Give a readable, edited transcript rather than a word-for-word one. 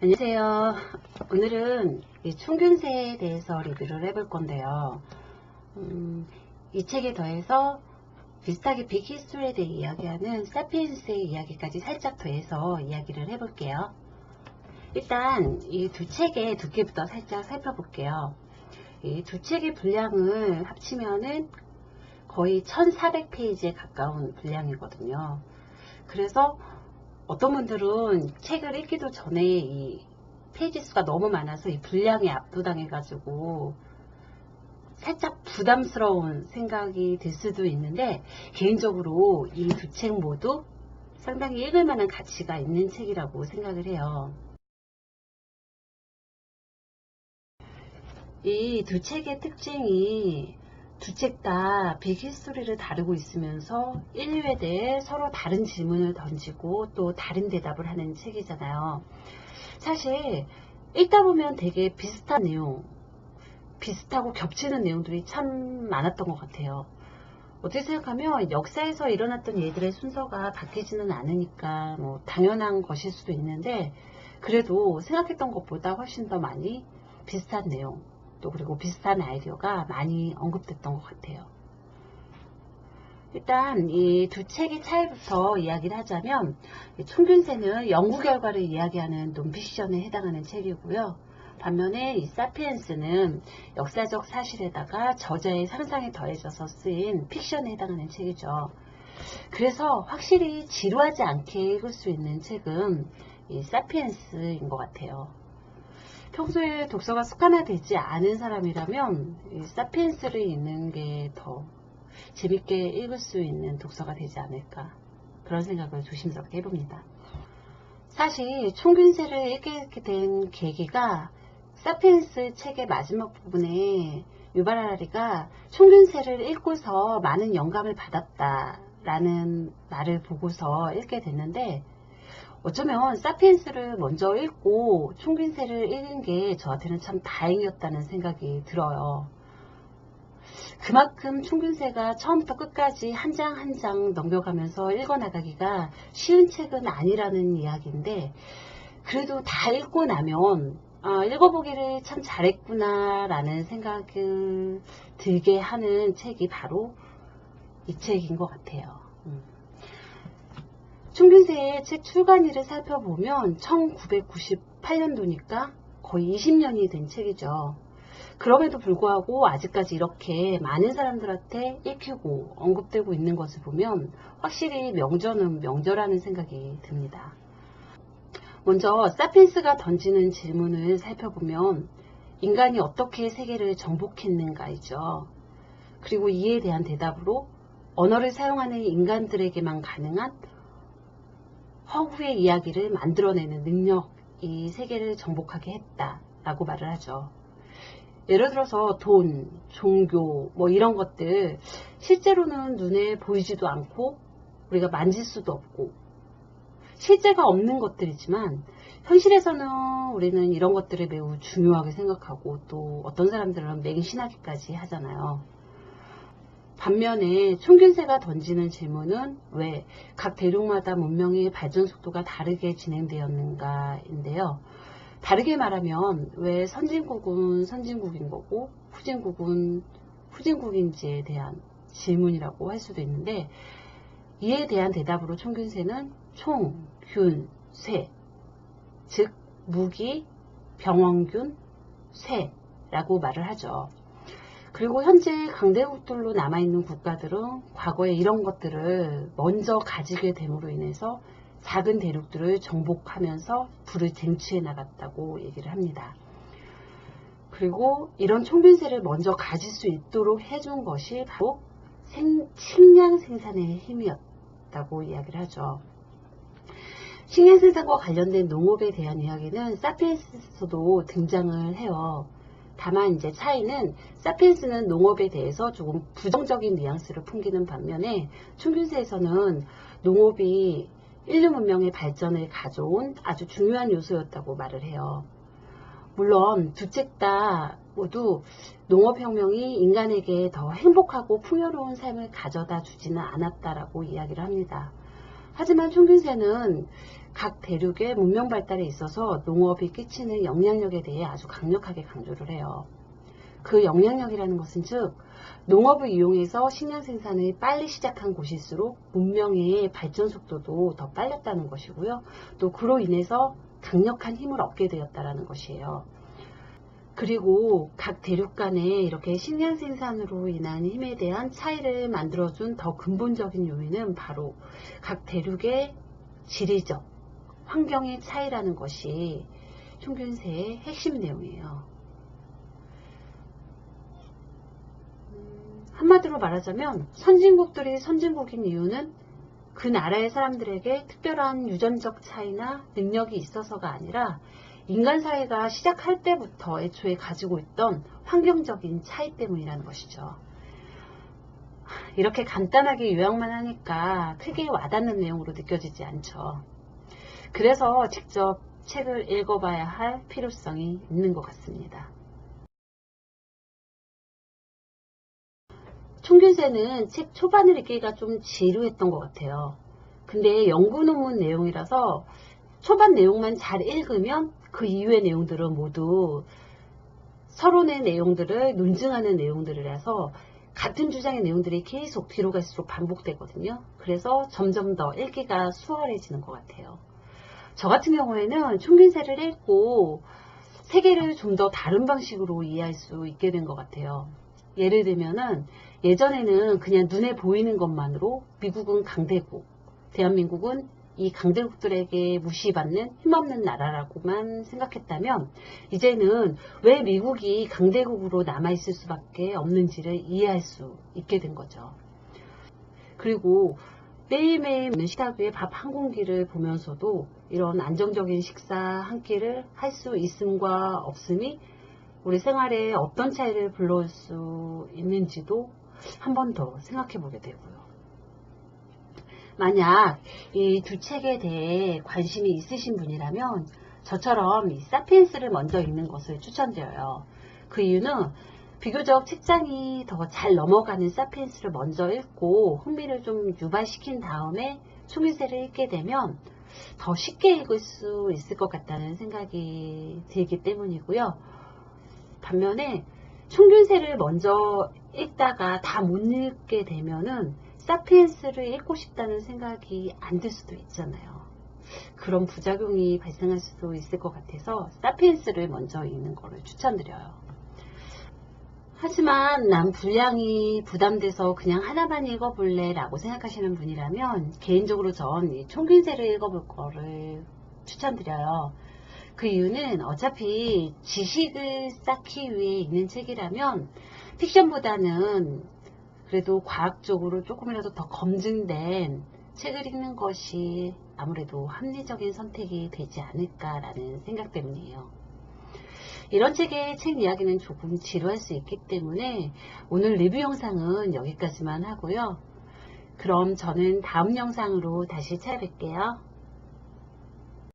안녕하세요. 오늘은 이 총균세에 대해서 리뷰를 해볼 건데요. 이 책에 더해서 비슷하게 빅히스토리에 대해 이야기하는 사피엔스의 이야기까지 살짝 더해서 이야기를 해볼게요. 일단 이 두 책의 두께부터 살짝 살펴볼게요. 이 두 책의 분량을 합치면은 거의 1400페이지에 가까운 분량이거든요. 그래서 어떤 분들은 책을 읽기도 전에 이 페이지 수가 너무 많아서 이 분량에 압도당해가지고 살짝 부담스러운 생각이 들 수도 있는데, 개인적으로 이 두 책 모두 상당히 읽을 만한 가치가 있는 책이라고 생각을 해요. 이 두 책의 특징이 두 책 다 빅히스토리를 다루고 있으면서 인류에 대해 서로 다른 질문을 던지고 또 다른 대답을 하는 책이잖아요. 사실 읽다 보면 되게 비슷한 내용, 비슷하고 겹치는 내용들이 참 많았던 것 같아요. 어떻게 생각하면 역사에서 일어났던 일들의 순서가 바뀌지는 않으니까 뭐 당연한 것일 수도 있는데, 그래도 생각했던 것보다 훨씬 더 많이 비슷한 내용, 또 그리고 비슷한 아이디어가 많이 언급됐던 것 같아요. 일단 이 두 책의 차이부터 이야기를 하자면, 총균세는 연구 결과를 이야기하는 논픽션에 해당하는 책이고요. 반면에 이 사피엔스는 역사적 사실에다가 저자의 상상에 더해져서 쓰인 픽션에 해당하는 책이죠. 그래서 확실히 지루하지 않게 읽을 수 있는 책은 이 사피엔스인 것 같아요. 평소에 독서가 습관화되지 않은 사람이라면 이 사피엔스를 읽는 게 더 재밌게 읽을 수 있는 독서가 되지 않을까, 그런 생각을 조심스럽게 해봅니다. 사실 총균세를 읽게 된 계기가 사피엔스 책의 마지막 부분에 유발 하라리가 총균세를 읽고서 많은 영감을 받았다라는 말을 보고서 읽게 됐는데, 어쩌면 사피엔스를 먼저 읽고 총균세를 읽은 게 저한테는 참 다행이었다는 생각이 들어요. 그만큼 총균세가 처음부터 끝까지 한 장 한 장 넘겨가면서 읽어나가기가 쉬운 책은 아니라는 이야기인데, 그래도 다 읽고 나면 읽어보기를 참 잘했구나 라는 생각을 들게 하는 책이 바로 이 책인 것 같아요. 총균세의 책 출간일을 살펴보면 1998년도니까 거의 20년이 된 책이죠. 그럼에도 불구하고 아직까지 이렇게 많은 사람들한테 읽히고 언급되고 있는 것을 보면 확실히 명저는 명저라는 생각이 듭니다. 먼저 사피엔스가 던지는 질문을 살펴보면 인간이 어떻게 세계를 정복했는가이죠. 그리고 이에 대한 대답으로 언어를 사용하는 인간들에게만 가능한 허구의 이야기를 만들어내는 능력이 세계를 정복하게 했다라고 말을 하죠. 예를 들어서 돈, 종교 뭐 이런 것들 실제로는 눈에 보이지도 않고 우리가 만질 수도 없고 실제가 없는 것들이지만, 현실에서는 우리는 이런 것들을 매우 중요하게 생각하고 또 어떤 사람들은 맹신하기까지 하잖아요. 반면에 총균세가 던지는 질문은 왜 각 대륙마다 문명의 발전 속도가 다르게 진행되었는가인데요. 다르게 말하면 왜 선진국은 선진국인 거고 후진국은 후진국인지에 대한 질문이라고 할 수도 있는데, 이에 대한 대답으로 총균세는 총, 균, 쇠, 즉 무기, 병원균, 쇠라고 말을 하죠. 그리고 현재 강대국들로 남아있는 국가들은 과거에 이런 것들을 먼저 가지게 됨으로 인해서 작은 대륙들을 정복하면서 부를 쟁취해 나갔다고 얘기를 합니다. 그리고 이런 총균세를 먼저 가질 수 있도록 해준 것이 바로 식량 생산의 힘이었다고 이야기를 하죠. 식량 생산과 관련된 농업에 대한 이야기는 사피엔스에서도 등장을 해요. 다만 이제 차이는 사피엔스는 농업에 대해서 조금 부정적인 뉘앙스를 풍기는 반면에 총균세에서는 농업이 인류 문명의 발전을 가져온 아주 중요한 요소였다고 말을 해요. 물론 두 책 다 모두 농업혁명이 인간에게 더 행복하고 풍요로운 삶을 가져다 주지는 않았다라고 이야기를 합니다. 하지만 총균세는 각 대륙의 문명 발달에 있어서 농업이 끼치는 영향력에 대해 아주 강력하게 강조를 해요. 그 영향력이라는 것은 즉 농업을 이용해서 식량 생산을 빨리 시작한 곳일수록 문명의 발전 속도도 더 빨랐다는 것이고요. 또 그로 인해서 강력한 힘을 얻게 되었다는 것이에요. 그리고 각 대륙 간에 이렇게 식량 생산으로 인한 힘에 대한 차이를 만들어준 더 근본적인 요인은 바로 각 대륙의 지리적, 환경의 차이라는 것이 총균세의 핵심 내용이에요. 한마디로 말하자면 선진국들이 선진국인 이유는 그 나라의 사람들에게 특별한 유전적 차이나 능력이 있어서가 아니라 인간 사회가 시작할 때부터 애초에 가지고 있던 환경적인 차이 때문이라는 것이죠. 이렇게 간단하게 요약만 하니까 크게 와닿는 내용으로 느껴지지 않죠. 그래서 직접 책을 읽어봐야 할 필요성이 있는 것 같습니다. 총균세는 책 초반을 읽기가 좀 지루했던 것 같아요. 근데 연구 논문 내용이라서 초반 내용만 잘 읽으면 그 이후의 내용들은 모두 서론의 내용들을 논증하는 내용들이라서 같은 주장의 내용들이 계속 뒤로 갈수록 반복되거든요. 그래서 점점 더 읽기가 수월해지는 것 같아요. 저 같은 경우에는 총균세를 읽고 세계를 좀 더 다른 방식으로 이해할 수 있게 된 것 같아요. 예를 들면은 예전에는 그냥 눈에 보이는 것만으로 미국은 강대국, 대한민국은 이 강대국들에게 무시받는 힘없는 나라라고만 생각했다면 이제는 왜 미국이 강대국으로 남아있을 수밖에 없는지를 이해할 수 있게 된 거죠. 그리고 매일매일 식탁 위에 밥 한 공기를 보면서도 이런 안정적인 식사 한 끼를 할 수 있음과 없음이 우리 생활에 어떤 차이를 불러올 수 있는지도 한 번 더 생각해 보게 되고요. 만약 이 두 책에 대해 관심이 있으신 분이라면 저처럼 이 사피엔스를 먼저 읽는 것을 추천드려요. 그 이유는 비교적 책장이 더 잘 넘어가는 사피엔스를 먼저 읽고 흥미를 좀 유발시킨 다음에 총균세를 읽게 되면 더 쉽게 읽을 수 있을 것 같다는 생각이 들기 때문이고요. 반면에 총균세를 먼저 읽다가 다 못 읽게 되면은 사피엔스를 읽고 싶다는 생각이 안 들 수도 있잖아요. 그런 부작용이 발생할 수도 있을 것 같아서 사피엔스를 먼저 읽는 거를 추천드려요. 하지만 난 분량이 부담돼서 그냥 하나만 읽어볼래 라고 생각하시는 분이라면 개인적으로 전 총균세를 읽어볼 거를 추천드려요. 그 이유는 어차피 지식을 쌓기 위해 읽는 책이라면 픽션보다는 그래도 과학적으로 조금이라도 더 검증된 책을 읽는 것이 아무래도 합리적인 선택이 되지 않을까라는 생각 때문이에요. 이런 책의 책 이야기는 조금 지루할 수 있기 때문에 오늘 리뷰 영상은 여기까지만 하고요. 그럼 저는 다음 영상으로 다시 찾아뵐게요.